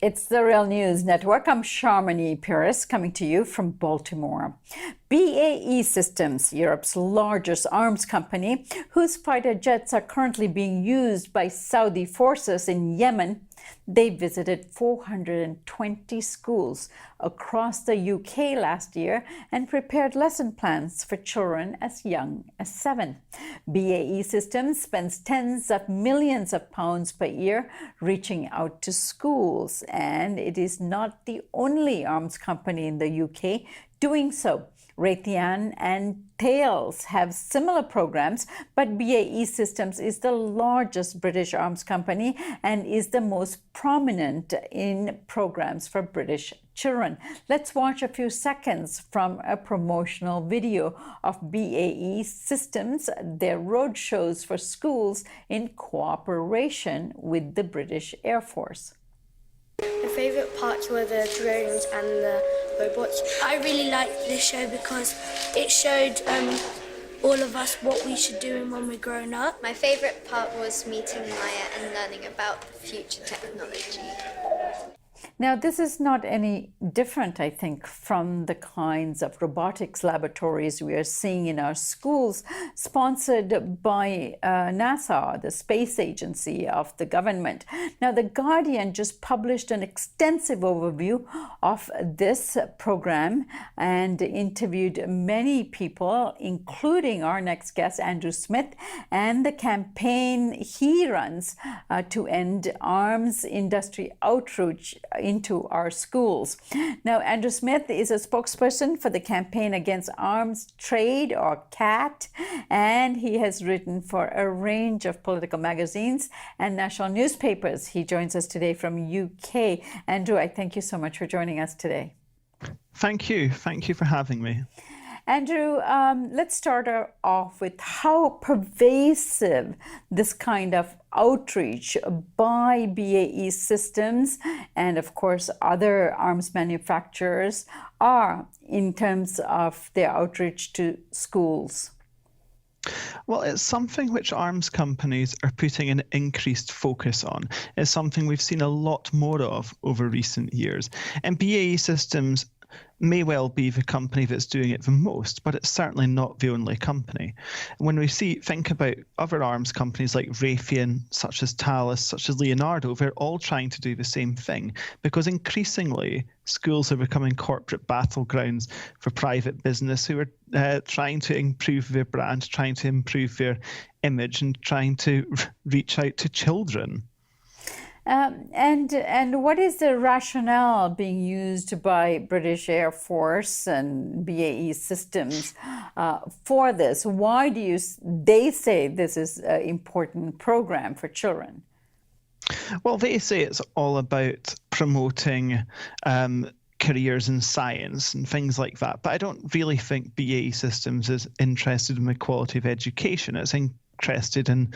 It's the Real News Network. I'm Sharmini Pires coming to you from Baltimore. BAE Systems, Europe's largest arms company, whose fighter jets are currently being used by Saudi forces in Yemen, they visited 420 schools across the UK last year and prepared lesson plans for children as young as 7. BAE Systems spends tens of millions of pounds per year reaching out to schools, and it is not the only arms company in the UK doing so. Raytheon and Thales have similar programs, but BAE Systems is the largest British arms company and is the most prominent in programs for British children. Let's watch a few seconds from a promotional video of BAE Systems, their road shows for schools in cooperation with the British Air Force. My favourite parts were the drones and the robots. I really liked this show because it showed all of us what we should do when we're grown up. My favourite part was meeting Maya and learning about future technology. Now, this is not any different, I think, from the kinds of robotics laboratories we are seeing in our schools, sponsored by NASA, the space agency of the government. Now, The Guardian just published an extensive overview of this program and interviewed many people, including our next guest, Andrew Smith, and the campaign he runs to end arms industry outreach into our schools. Now, Andrew Smith is a spokesperson for the Campaign Against Arms Trade, or CAT, and he has written for a range of political magazines and national newspapers. He joins us today from UK. Andrew, I thank you so much for joining us today. Thank you. Thank you for having me. Andrew, let's start off with how pervasive this kind of outreach by BAE Systems and, of course, other arms manufacturers are in terms of their outreach to schools. Well, it's something which arms companies are putting an increased focus on. It's something we've seen a lot more of over recent years. And BAE Systems may well be the company that's doing it the most, but it's certainly not the only company. When we think about other arms companies like Raytheon, such as Thales, such as Leonardo, they're all trying to do the same thing, because increasingly schools are becoming corporate battlegrounds for private business who are trying to improve their brand, trying to improve their image, and trying to reach out to children. And what is the rationale being used by British Air Force and BAE Systems for this? Why do they say this is an important program for children? Well, they say it's all about promoting careers in science and things like that. But I don't really think BAE Systems is interested in the quality of education. It's interested in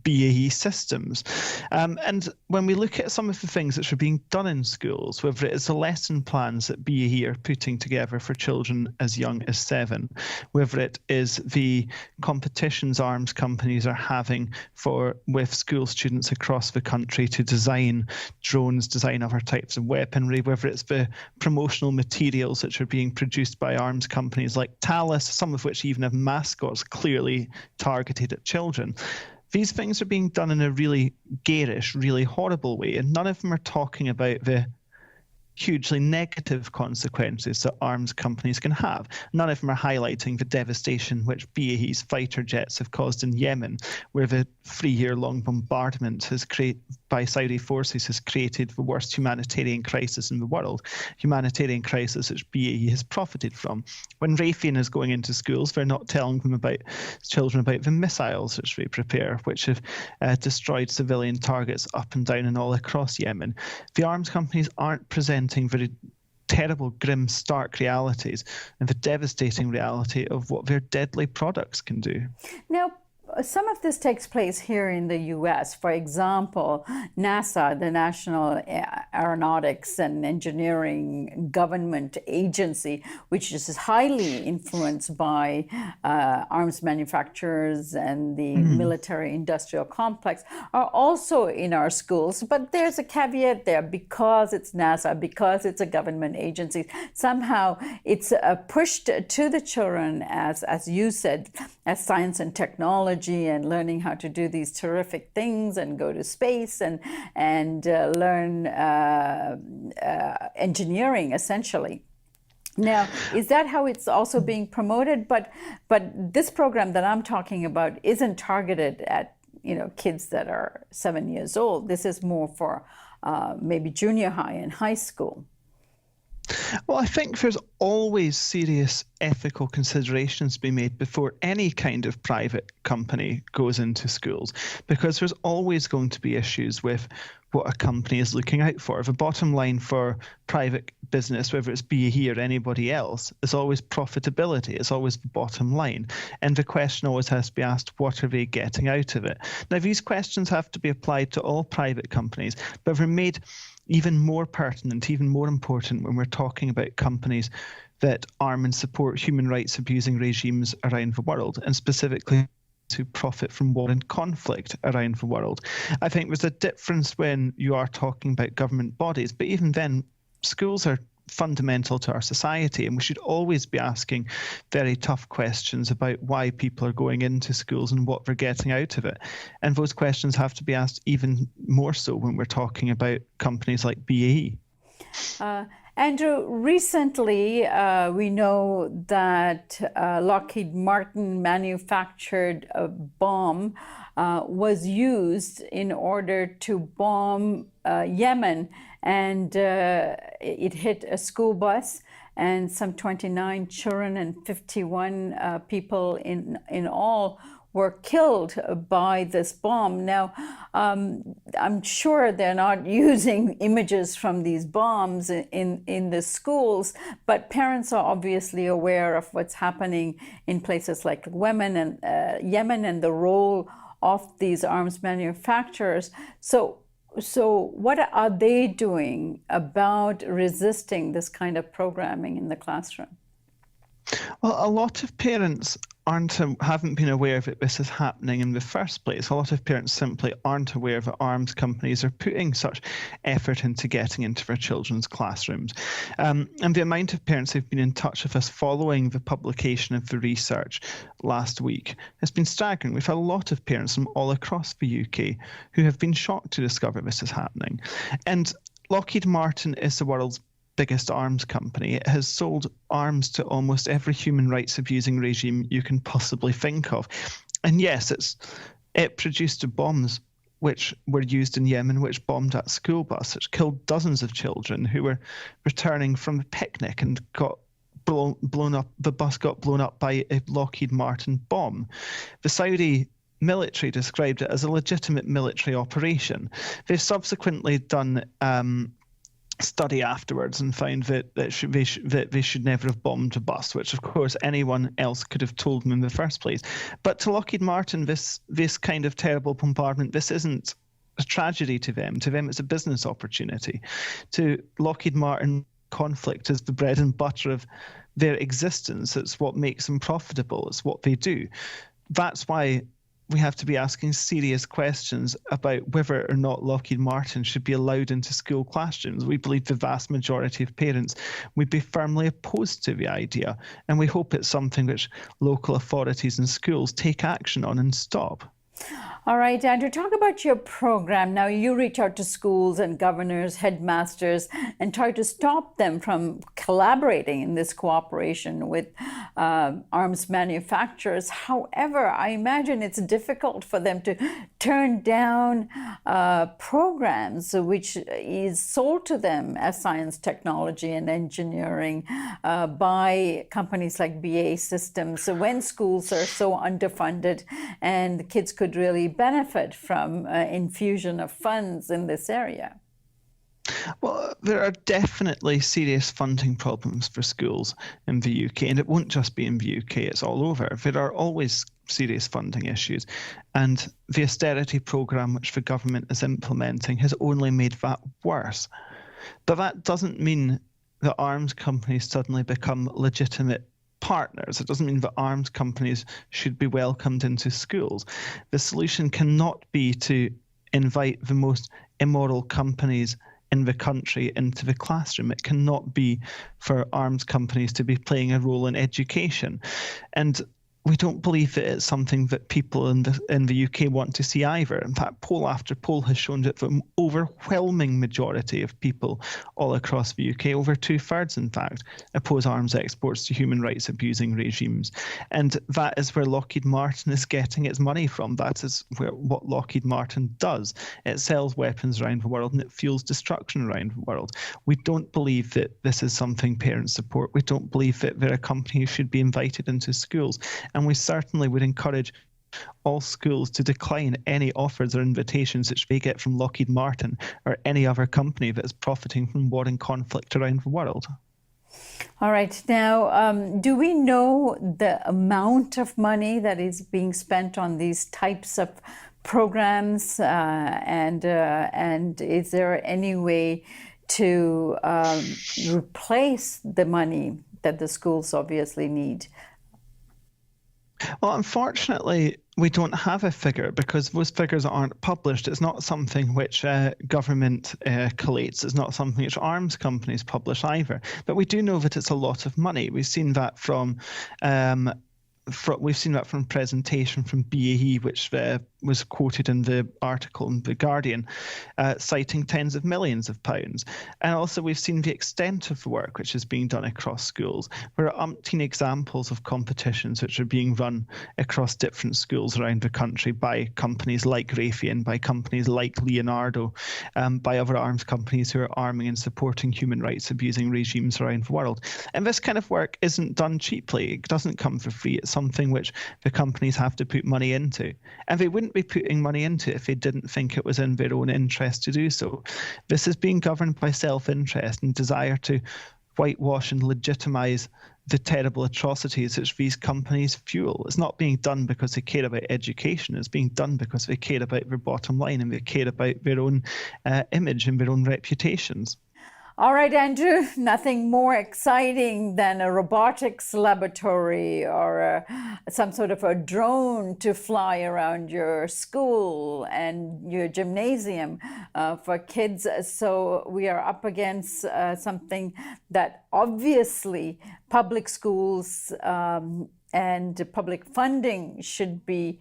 BAE Systems. And when we look at some of the things that are being done in schools, whether it is the lesson plans that BAE are putting together for children as young as 7, whether it is the competitions arms companies are having with school students across the country to design drones, design other types of weaponry, whether it's the promotional materials which are being produced by arms companies like Thales, some of which even have mascots clearly targeted at children. These things are being done in a really garish, really horrible way, and none of them are talking about the hugely negative consequences that arms companies can have. None of them are highlighting the devastation which BAE's fighter jets have caused in Yemen, where the 3-year-long bombardment by Saudi forces has created the worst humanitarian crisis in the world, humanitarian crisis which BAE has profited from. When Raytheon is going into schools, they're not telling children about the missiles which they prepare, which have destroyed civilian targets up and down and all across Yemen. The arms companies aren't presenting very terrible, grim, stark realities and the devastating reality of what their deadly products can do. Now, some of this takes place here in the US. For example, NASA, the National Aeronautics and Engineering Government Agency, which is highly influenced by arms manufacturers and the military industrial complex, are also in our schools. But there's a caveat there: because it's NASA, because it's a government agency, somehow it's pushed to the children as you said, as science and technology, and learning how to do these terrific things and go to space and learn engineering, essentially. Now, is that how it's also being promoted? But this program that I'm talking about isn't targeted at kids that are 7 years old. This is more for maybe junior high and high school. Well, I think there's always serious ethical considerations to be made before any kind of private company goes into schools, because there's always going to be issues with what a company is looking out for. The bottom line for private business, whether it's BAE or anybody else, is always profitability. It's always the bottom line. And the question always has to be asked, what are they getting out of it? Now, these questions have to be applied to all private companies, but they're made even more pertinent, even more important when we're talking about companies that arm and support human rights abusing regimes around the world, and specifically to profit from war and conflict around the world. I think there's a difference when you are talking about government bodies, but even then, schools are fundamental to our society, and we should always be asking very tough questions about why people are going into schools and what they're getting out of it. And those questions have to be asked even more so when we're talking about companies like BAE. Andrew, recently we know that Lockheed Martin manufactured a bomb was used in order to bomb Yemen, and it hit a school bus, and some 29 children and 51 people in all were killed by this bomb. Now, I'm sure they're not using images from these bombs in the schools, but parents are obviously aware of what's happening in places like Yemen and the role of these arms manufacturers. So what are they doing about resisting this kind of programming in the classroom? Well, a lot of parents haven't been aware that this is happening in the first place. A lot of parents simply aren't aware that arms companies are putting such effort into getting into their children's classrooms. And the amount of parents who've been in touch with us following the publication of the research last week has been staggering. We've had a lot of parents from all across the UK who have been shocked to discover this is happening. And Lockheed Martin is the world's biggest arms company. It has sold arms to almost every human rights abusing regime you can possibly think of. And yes, it produced bombs which were used in Yemen, which bombed that school bus, which killed dozens of children who were returning from a picnic and got blown up. The bus got blown up by a Lockheed Martin bomb. The Saudi military described it as a legitimate military operation. They've subsequently done study afterwards and found that they should never have bombed a bus, which of course anyone else could have told them in the first place. But to Lockheed Martin, this kind of terrible bombardment, this isn't a tragedy to them. To them, it's a business opportunity. To Lockheed Martin, conflict is the bread and butter of their existence. It's what makes them profitable. It's what they do. That's why we have to be asking serious questions about whether or not Lockheed Martin should be allowed into school classrooms. We believe the vast majority of parents would be firmly opposed to the idea, and we hope it's something which local authorities and schools take action on and stop. All right, Andrew, talk about your program. Now, you reach out to schools and governors, headmasters, and try to stop them from collaborating in this cooperation with arms manufacturers. However, I imagine it's difficult for them to turn down programs which is sold to them as science, technology, and engineering by companies like BAE Systems. So when schools are so underfunded and kids could really benefit from infusion of funds in this area? Well, there are definitely serious funding problems for schools in the UK, and it won't just be in the UK, it's all over. There are always serious funding issues. And the austerity programme which the government is implementing has only made that worse. But that doesn't mean that arms companies suddenly become legitimate partners. It doesn't mean that arms companies should be welcomed into schools. The solution cannot be to invite the most immoral companies in the country into the classroom. It cannot be for arms companies to be playing a role in education. And we don't believe that it's something that people in the UK want to see either. In fact, poll after poll has shown that the overwhelming majority of people all across the UK, over 2/3 in fact, oppose arms exports to human rights abusing regimes. And that is where Lockheed Martin is getting its money from. That is what Lockheed Martin does. It sells weapons around the world and it fuels destruction around the world. We don't believe that this is something parents support. We don't believe that there are companies who should be invited into schools. And we certainly would encourage all schools to decline any offers or invitations which they get from Lockheed Martin or any other company that is profiting from war and conflict around the world. All right. Now, do we know the amount of money that is being spent on these types of programs? And is there any way to replace the money that the schools obviously need? Well, unfortunately, we don't have a figure because those figures aren't published. It's not something which government collates. It's not something which arms companies publish either. But we do know that it's a lot of money. We've seen that from presentation from BAE, which was quoted in the article in The Guardian, citing tens of millions of pounds. And also we've seen the extent of the work which is being done across schools. There are umpteen examples of competitions which are being run across different schools around the country by companies like Raytheon, by companies like Leonardo, by other arms companies who are arming and supporting human rights abusing regimes around the world. And this kind of work isn't done cheaply. It doesn't come for free. It's something which the companies have to put money into. And they wouldn't be putting money into it if they didn't think it was in their own interest to do so. This is being governed by self-interest and desire to whitewash and legitimise the terrible atrocities which these companies fuel. It's not being done because they care about education. It's being done because they care about their bottom line and they care about their own image and their own reputations. All right, Andrew, nothing more exciting than a robotics laboratory or some sort of a drone to fly around your school and your gymnasium for kids. So we are up against something that obviously public schools and public funding should be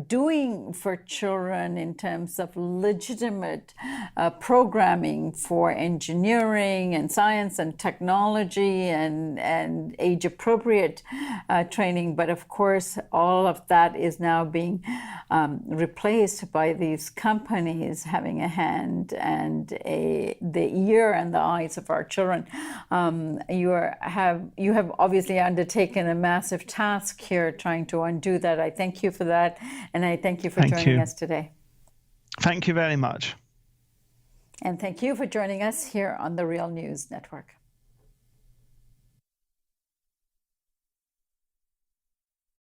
doing for children in terms of legitimate programming for engineering and science and technology and age-appropriate training. But of course, all of that is now being replaced by these companies having a hand and the ear and the eyes of our children. You have obviously undertaken a massive task here trying to undo that. I thank you for that. And I thank you for joining us today. Thank you very much. And thank you for joining us here on the Real News Network.